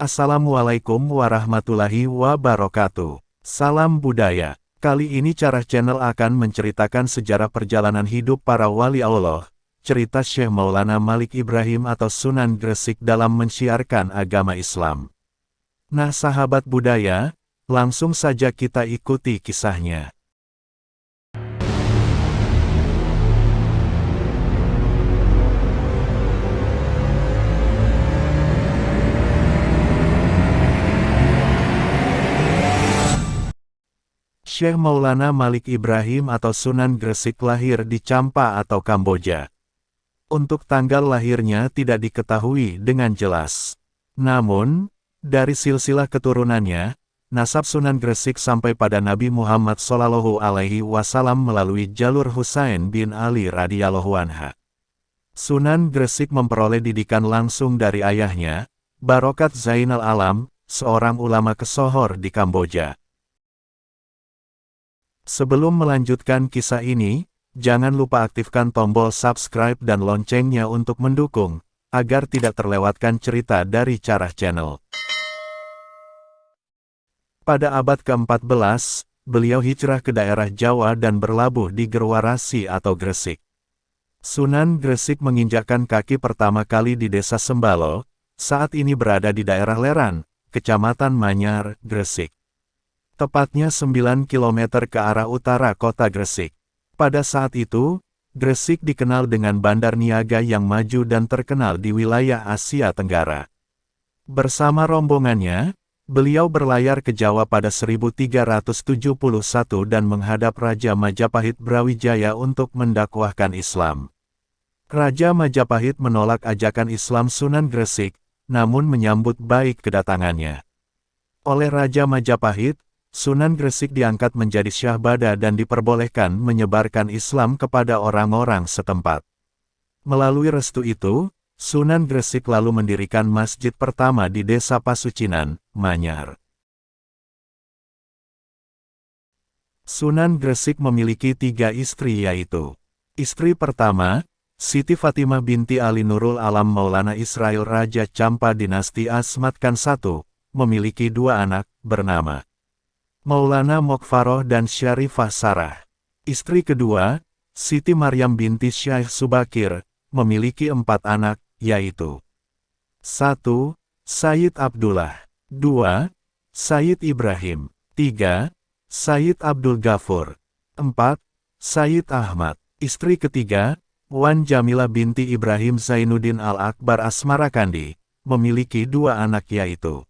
Assalamualaikum warahmatullahi wabarakatuh. Salam budaya. Kali ini Carah Channel akan menceritakan sejarah perjalanan hidup para wali Allah, cerita Syekh Maulana Malik Ibrahim atau Sunan Gresik dalam mensiarkan agama Islam. Nah sahabat budaya, langsung saja kita ikuti kisahnya. Syekh Maulana Malik Ibrahim atau Sunan Gresik lahir di Champa atau Kamboja. Untuk tanggal lahirnya tidak diketahui dengan jelas. Namun, dari silsilah keturunannya, nasab Sunan Gresik sampai pada Nabi Muhammad SAW melalui jalur Husain bin Ali radhiyallahu anha. Sunan Gresik memperoleh didikan langsung dari ayahnya, Barokat Zainal Alam, seorang ulama kesohor di Kamboja. Sebelum melanjutkan kisah ini, jangan lupa aktifkan tombol subscribe dan loncengnya untuk mendukung, agar tidak terlewatkan cerita dari Carah Channel. Pada abad ke-14, beliau hijrah ke daerah Jawa dan berlabuh di Gerwarasi atau Gresik. Sunan Gresik menginjakkan kaki pertama kali di desa Sembalo, saat ini berada di daerah Leran, Kecamatan Manyar, Gresik. Tepatnya 9 km ke arah utara kota Gresik. Pada saat itu, Gresik dikenal dengan bandar niaga yang maju dan terkenal di wilayah Asia Tenggara. Bersama rombongannya, beliau berlayar ke Jawa pada 1371 dan menghadap Raja Majapahit Brawijaya untuk mendakwahkan Islam. Raja Majapahit menolak ajakan Islam Sunan Gresik, namun menyambut baik kedatangannya. Oleh Raja Majapahit, Sunan Gresik diangkat menjadi syahbada dan diperbolehkan menyebarkan Islam kepada orang-orang setempat. Melalui restu itu, Sunan Gresik lalu mendirikan masjid pertama di desa Pasucinan, Manyar. Sunan Gresik memiliki 3 istri yaitu, istri pertama, Siti Fatimah binti Ali Nurul Alam Maulana Israel Raja Champa dinasti Asmat Khan I, memiliki 2 anak, bernama Maulana Mokfaroh dan Syarifah Sarah. Istri kedua, Siti Maryam binti Syekh Subakir, memiliki 4 anak, yaitu 1. Sayyid Abdullah, 2. Sayyid Ibrahim, 3. Sayyid Abdul Ghafur, 4. Sayyid Ahmad. Istri ketiga, Wan Jamilah binti Ibrahim Zainuddin Al-Akbar Asmarakandi, memiliki 2 anak yaitu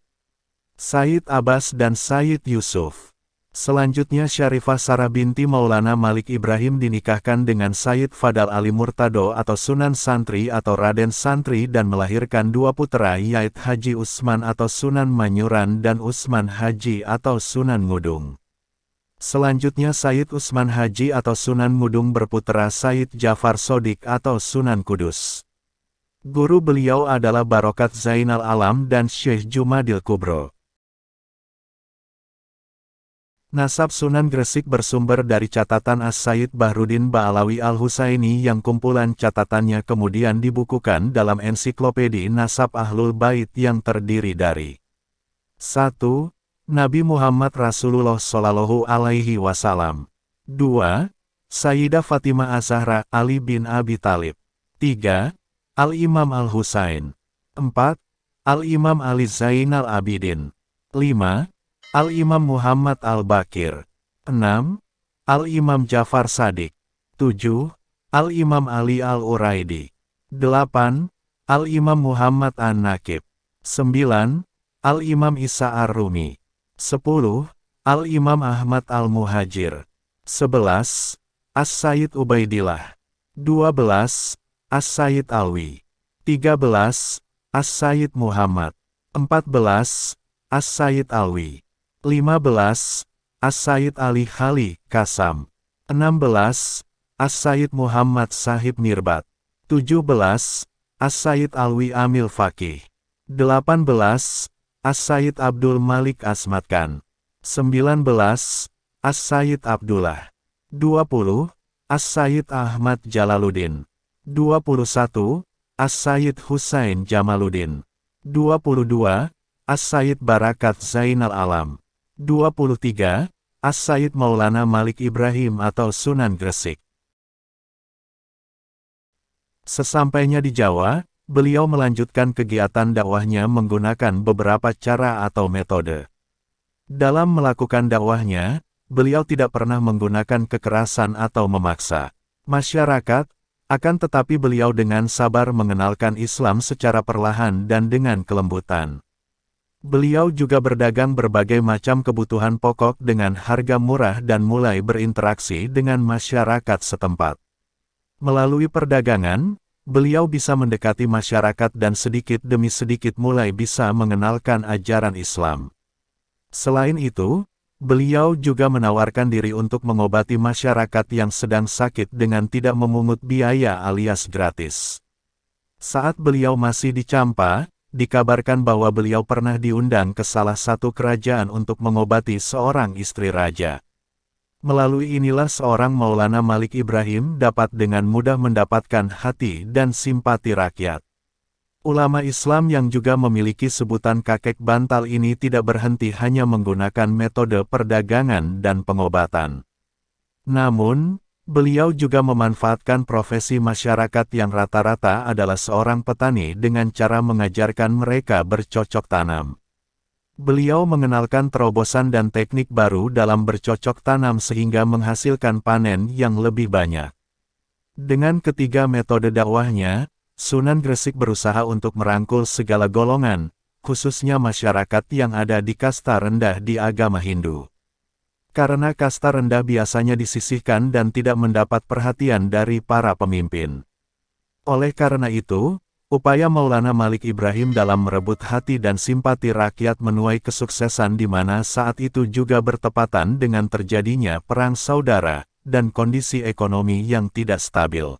Sayyid Abbas dan Sayyid Yusuf. Selanjutnya Syarifah Sarah binti Maulana Malik Ibrahim dinikahkan dengan Sayyid Fadal Ali Murtado atau Sunan Santri atau Raden Santri dan melahirkan 2 putra yaitu Haji Usman atau Sunan Manyuran dan Usman Haji atau Sunan Ngudung. Selanjutnya Sayyid Usman Haji atau Sunan Ngudung berputra Sayyid Jafar Sodik atau Sunan Kudus. Guru beliau adalah Barokat Zainal Alam dan Syekh Jumadil Kubro. Nasab Sunan Gresik bersumber dari catatan As-Sayyid Bahruddin Ba'alawi Al-Husaini yang kumpulan catatannya kemudian dibukukan dalam ensiklopedi Nasab Ahlul Bait yang terdiri dari 1. Nabi Muhammad Rasulullah Shallallahu Alaihi Wasallam, 2. Sayyidah Fatimah Az-Zahra Ali bin Abi Thalib, 3. Al-Imam Al-Husain, 4. Al-Imam Ali Zainal Abidin, 5. Al-Imam Muhammad Al-Bakir, 6. Al-Imam Jafar Sadiq, 7. Al-Imam Ali Al-Uraidi, 8. Al-Imam Muhammad An-Nakib, 9. Al-Imam Isa Ar-Rumi, 10. Al-Imam Ahmad Al-Muhajir, 11. As-Sayyid Ubaidillah, 12. As-Sayyid Alwi, 13. As-Sayyid Muhammad, 14. As-Sayyid Alwi, 15. As-Sayyid Ali Khali Kasam, 16. As-Sayyid Muhammad Sahib Nirbat, 17. As-Sayyid Alwi Amil Faqih, 18. As-Sayyid Abdul Malik Asmat Khan, 19. As-Sayyid Abdullah, 20. As-Sayyid Ahmad Jalaluddin, 21. As-Sayyid Husain Jamaluddin, 22. As-Sayyid Barakat Zainal Alam. 23. As-Sayyid Maulana Malik Ibrahim atau Sunan Gresik. Sesampainya di Jawa, beliau melanjutkan kegiatan dakwahnya menggunakan beberapa cara atau metode. Dalam melakukan dakwahnya, beliau tidak pernah menggunakan kekerasan atau memaksa masyarakat, akan tetapi beliau dengan sabar mengenalkan Islam secara perlahan dan dengan kelembutan. Beliau juga berdagang berbagai macam kebutuhan pokok dengan harga murah dan mulai berinteraksi dengan masyarakat setempat. Melalui perdagangan, beliau bisa mendekati masyarakat dan sedikit demi sedikit mulai bisa mengenalkan ajaran Islam. Selain itu, beliau juga menawarkan diri untuk mengobati masyarakat yang sedang sakit dengan tidak memungut biaya alias gratis. Saat beliau masih di Campa, dikabarkan bahwa beliau pernah diundang ke salah satu kerajaan untuk mengobati seorang istri raja. Melalui inilah seorang Maulana Malik Ibrahim dapat dengan mudah mendapatkan hati dan simpati rakyat. Ulama Islam yang juga memiliki sebutan kakek bantal ini tidak berhenti hanya menggunakan metode perdagangan dan pengobatan. Namun, beliau juga memanfaatkan profesi masyarakat yang rata-rata adalah seorang petani dengan cara mengajarkan mereka bercocok tanam. Beliau mengenalkan terobosan dan teknik baru dalam bercocok tanam sehingga menghasilkan panen yang lebih banyak. Dengan ketiga metode dakwahnya, Sunan Gresik berusaha untuk merangkul segala golongan, khususnya masyarakat yang ada di kasta rendah di agama Hindu. Karena kasta rendah biasanya disisihkan dan tidak mendapat perhatian dari para pemimpin. Oleh karena itu, upaya Maulana Malik Ibrahim dalam merebut hati dan simpati rakyat menuai kesuksesan di mana saat itu juga bertepatan dengan terjadinya perang saudara dan kondisi ekonomi yang tidak stabil.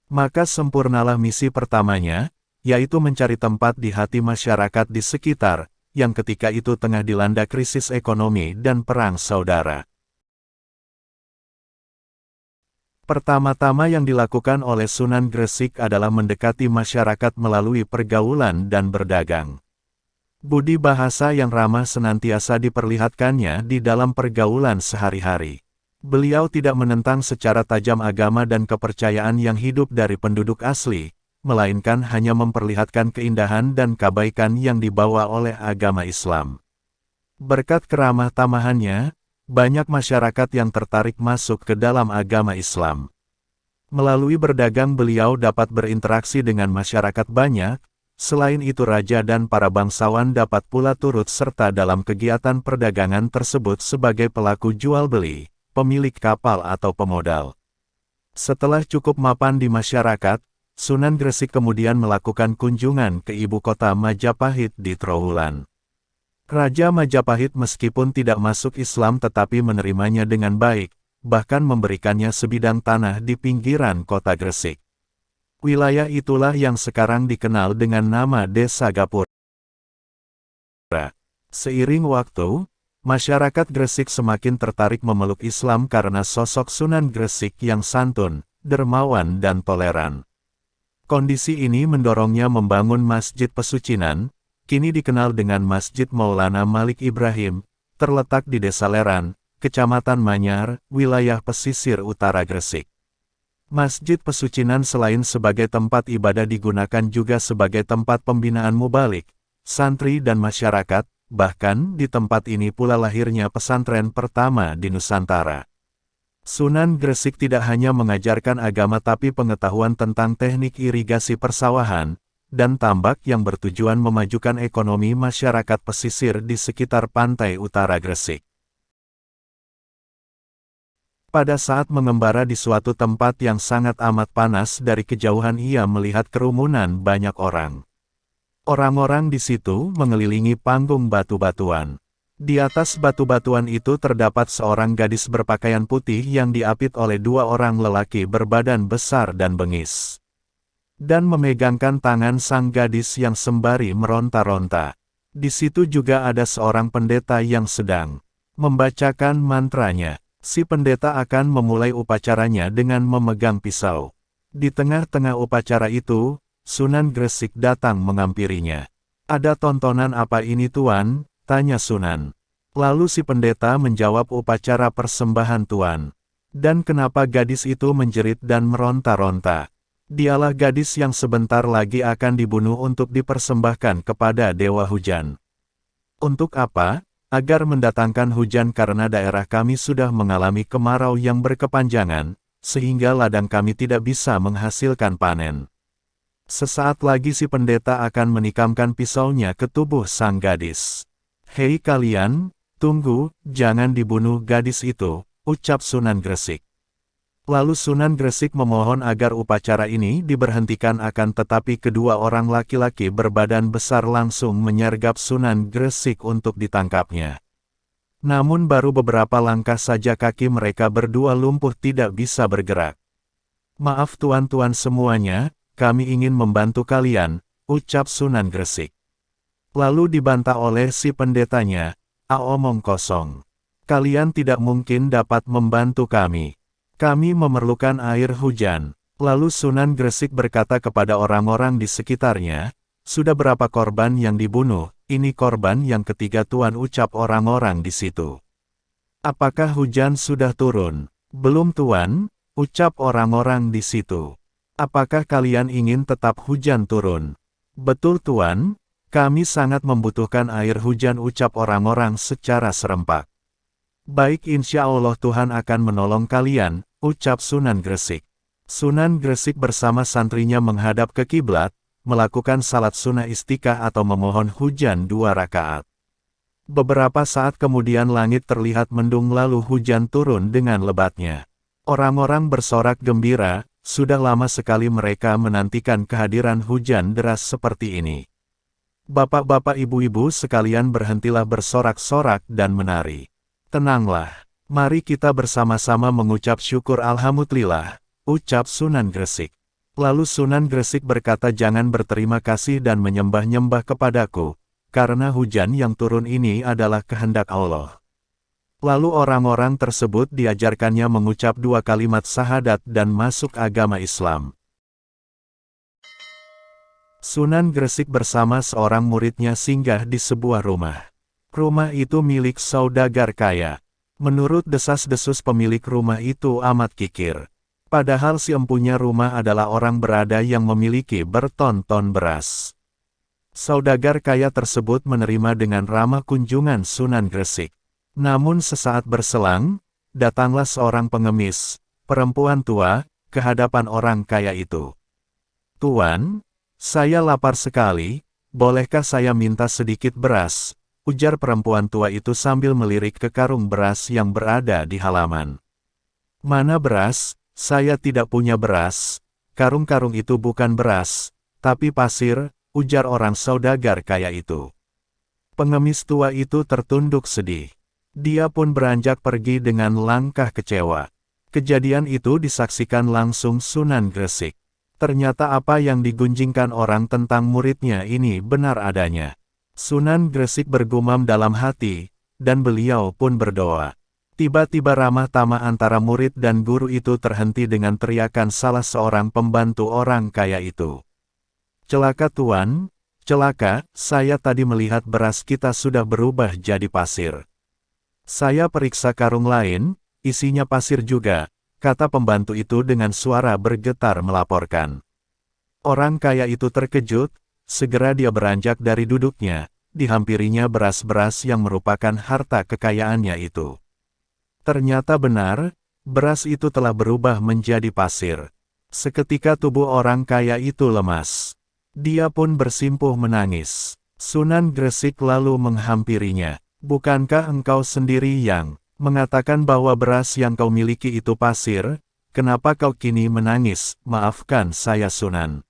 Maka sempurnalah misi pertamanya, yaitu mencari tempat di hati masyarakat di sekitar, yang ketika itu tengah dilanda krisis ekonomi dan perang saudara. Pertama-tama yang dilakukan oleh Sunan Gresik adalah mendekati masyarakat melalui pergaulan dan berdagang. Budi bahasa yang ramah senantiasa diperlihatkannya di dalam pergaulan sehari-hari. Beliau tidak menentang secara tajam agama dan kepercayaan yang hidup dari penduduk asli, melainkan hanya memperlihatkan keindahan dan kebaikan yang dibawa oleh agama Islam. Berkat keramah tamahannya, banyak masyarakat yang tertarik masuk ke dalam agama Islam. Melalui berdagang beliau dapat berinteraksi dengan masyarakat banyak, selain itu raja dan para bangsawan dapat pula turut serta dalam kegiatan perdagangan tersebut sebagai pelaku jual-beli, pemilik kapal atau pemodal. Setelah cukup mapan di masyarakat, Sunan Gresik kemudian melakukan kunjungan ke ibu kota Majapahit di Trowulan. Raja Majapahit meskipun tidak masuk Islam tetapi menerimanya dengan baik, bahkan memberikannya sebidang tanah di pinggiran kota Gresik. Wilayah itulah yang sekarang dikenal dengan nama Desa Gapura. Seiring waktu, masyarakat Gresik semakin tertarik memeluk Islam karena sosok Sunan Gresik yang santun, dermawan dan toleran. Kondisi ini mendorongnya membangun Masjid Pesucinan, kini dikenal dengan Masjid Maulana Malik Ibrahim, terletak di Desa Leran, Kecamatan Manyar, wilayah pesisir utara Gresik. Masjid Pesucinan selain sebagai tempat ibadah digunakan juga sebagai tempat pembinaan mubalik, santri dan masyarakat. Bahkan, di tempat ini pula lahirnya pesantren pertama di Nusantara. Sunan Gresik tidak hanya mengajarkan agama tapi pengetahuan tentang teknik irigasi persawahan, dan tambak yang bertujuan memajukan ekonomi masyarakat pesisir di sekitar pantai utara Gresik. Pada saat mengembara di suatu tempat yang sangat amat panas dari kejauhan ia melihat kerumunan banyak orang. Orang-orang di situ mengelilingi panggung batu-batuan. Di atas batu-batuan itu terdapat seorang gadis berpakaian putih yang diapit oleh dua orang lelaki berbadan besar dan bengis. Dan memegangkan tangan sang gadis yang sembari meronta-ronta. Di situ juga ada seorang pendeta yang sedang membacakan mantranya. Si pendeta akan memulai upacaranya dengan memegang pisau. Di tengah-tengah upacara itu, Sunan Gresik datang menghampirinya. Ada tontonan apa ini tuan? Tanya Sunan. Lalu si pendeta menjawab upacara persembahan tuan. Dan kenapa gadis itu menjerit dan meronta-ronta? Dialah gadis yang sebentar lagi akan dibunuh untuk dipersembahkan kepada Dewa Hujan. Untuk apa? Agar mendatangkan hujan karena daerah kami sudah mengalami kemarau yang berkepanjangan, sehingga ladang kami tidak bisa menghasilkan panen. Sesaat lagi si pendeta akan menikamkan pisaunya ke tubuh sang gadis. Hei kalian, tunggu, jangan dibunuh gadis itu, ucap Sunan Gresik. Lalu Sunan Gresik memohon agar upacara ini diberhentikan akan tetapi kedua orang laki-laki berbadan besar langsung menyergap Sunan Gresik untuk ditangkapnya. Namun baru beberapa langkah saja kaki mereka berdua lumpuh tidak bisa bergerak. Maaf tuan-tuan semuanya, kami ingin membantu kalian, ucap Sunan Gresik. Lalu dibantah oleh si pendetanya, omong kosong. Kalian tidak mungkin dapat membantu kami. Kami memerlukan air hujan. Lalu Sunan Gresik berkata kepada orang-orang di sekitarnya, sudah berapa korban yang dibunuh, ini korban yang ketiga tuan, ucap orang-orang di situ. Apakah hujan sudah turun? Belum tuan, ucap orang-orang di situ. Apakah kalian ingin tetap hujan turun? Betul tuan, kami sangat membutuhkan air hujan, ucap orang-orang secara serempak. Baik, insya Allah Tuhan akan menolong kalian, ucap Sunan Gresik. Sunan Gresik bersama santrinya menghadap ke kiblat, melakukan salat sunnah istiqah atau memohon hujan 2 rakaat. Beberapa saat kemudian langit terlihat mendung lalu hujan turun dengan lebatnya. Orang-orang bersorak gembira, sudah lama sekali mereka menantikan kehadiran hujan deras seperti ini. Bapak-bapak ibu-ibu sekalian berhentilah bersorak-sorak dan menari. Tenanglah, mari kita bersama-sama mengucap syukur alhamdulillah, ucap Sunan Gresik. Lalu Sunan Gresik berkata, jangan berterima kasih dan menyembah-nyembah kepadaku, karena hujan yang turun ini adalah kehendak Allah. Lalu orang-orang tersebut diajarkannya mengucap 2 kalimat syahadat dan masuk agama Islam. Sunan Gresik bersama seorang muridnya singgah di sebuah rumah. Rumah itu milik saudagar kaya. Menurut desas-desus pemilik rumah itu amat kikir. Padahal si empunya rumah adalah orang berada yang memiliki berton-ton beras. Saudagar kaya tersebut menerima dengan ramah kunjungan Sunan Gresik. Namun sesaat berselang, datanglah seorang pengemis, perempuan tua, ke hadapan orang kaya itu. Tuan, saya lapar sekali, bolehkah saya minta sedikit beras? Ujar perempuan tua itu sambil melirik ke karung beras yang berada di halaman. Mana beras? Saya tidak punya beras. Karung-karung itu bukan beras, tapi pasir, ujar orang saudagar kaya itu. Pengemis tua itu tertunduk sedih. Dia pun beranjak pergi dengan langkah kecewa. Kejadian itu disaksikan langsung Sunan Gresik. Ternyata apa yang digunjingkan orang tentang muridnya ini benar adanya. Sunan Gresik bergumam dalam hati, dan beliau pun berdoa. Tiba-tiba ramah tamah antara murid dan guru itu terhenti dengan teriakan salah seorang pembantu orang kaya itu. Celaka tuan, celaka, saya tadi melihat beras kita sudah berubah jadi pasir. Saya periksa karung lain, isinya pasir juga, kata pembantu itu dengan suara bergetar melaporkan. Orang kaya itu terkejut, segera dia beranjak dari duduknya, dihampirinya beras-beras yang merupakan harta kekayaannya itu. Ternyata benar, beras itu telah berubah menjadi pasir. Seketika tubuh orang kaya itu lemas. Dia pun bersimpuh menangis. Sunan Gresik lalu menghampirinya. Bukankah engkau sendiri yang mengatakan bahwa beras yang kau miliki itu pasir? Kenapa kau kini menangis? Maafkan saya Sunan.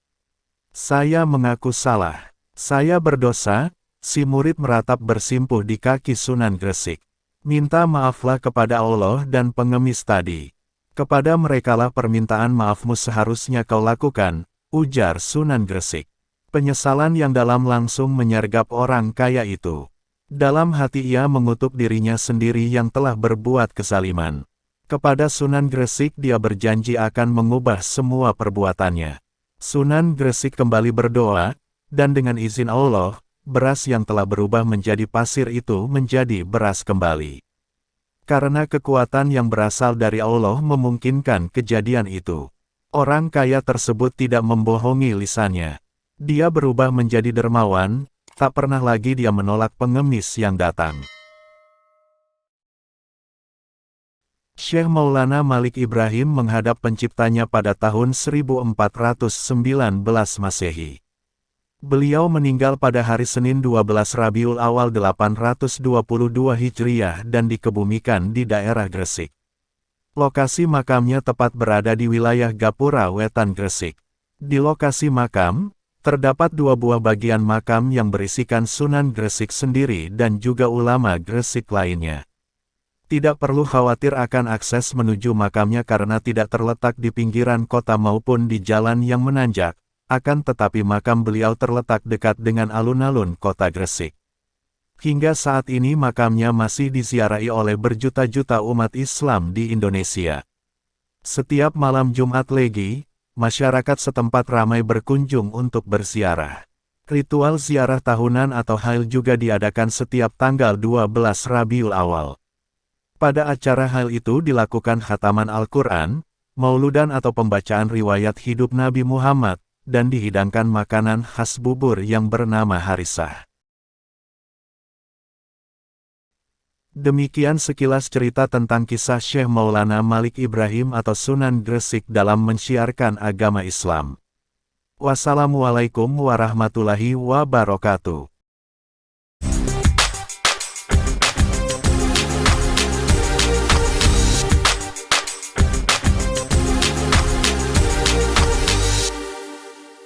Saya mengaku salah. Saya berdosa. Si murid meratap bersimpuh di kaki Sunan Gresik. Minta maaflah kepada Allah dan pengemis tadi. Kepada merekalah permintaan maafmu seharusnya kau lakukan, ujar Sunan Gresik. Penyesalan yang dalam langsung menyergap orang kaya itu. Dalam hati ia mengutuk dirinya sendiri yang telah berbuat kezaliman. Kepada Sunan Gresik dia berjanji akan mengubah semua perbuatannya. Sunan Gresik kembali berdoa, dan dengan izin Allah, beras yang telah berubah menjadi pasir itu menjadi beras kembali. Karena kekuatan yang berasal dari Allah memungkinkan kejadian itu. Orang kaya tersebut tidak membohongi lisannya. Dia berubah menjadi dermawan, tak pernah lagi dia menolak pengemis yang datang. Syekh Maulana Malik Ibrahim menghadap penciptanya pada tahun 1419 Masehi. Beliau meninggal pada hari Senin 12 Rabiul Awal 822 Hijriah dan dikebumikan di daerah Gresik. Lokasi makamnya tepat berada di wilayah Gapura Wetan Gresik. Di lokasi makam, terdapat 2 buah bagian makam yang berisikan Sunan Gresik sendiri dan juga ulama Gresik lainnya. Tidak perlu khawatir akan akses menuju makamnya karena tidak terletak di pinggiran kota maupun di jalan yang menanjak, akan tetapi makam beliau terletak dekat dengan alun-alun kota Gresik. Hingga saat ini makamnya masih diziarahi oleh berjuta-juta umat Islam di Indonesia. Setiap malam Jumat Legi, masyarakat setempat ramai berkunjung untuk berziarah. Ritual ziarah tahunan atau hail juga diadakan setiap tanggal 12 Rabiul Awal. Pada acara hail itu dilakukan khataman Al-Quran, mauludan atau pembacaan riwayat hidup Nabi Muhammad, dan dihidangkan makanan khas bubur yang bernama harisah. Demikian sekilas cerita tentang kisah Syekh Maulana Malik Ibrahim atau Sunan Gresik dalam mensiarkan agama Islam. Wassalamualaikum warahmatullahi wabarakatuh.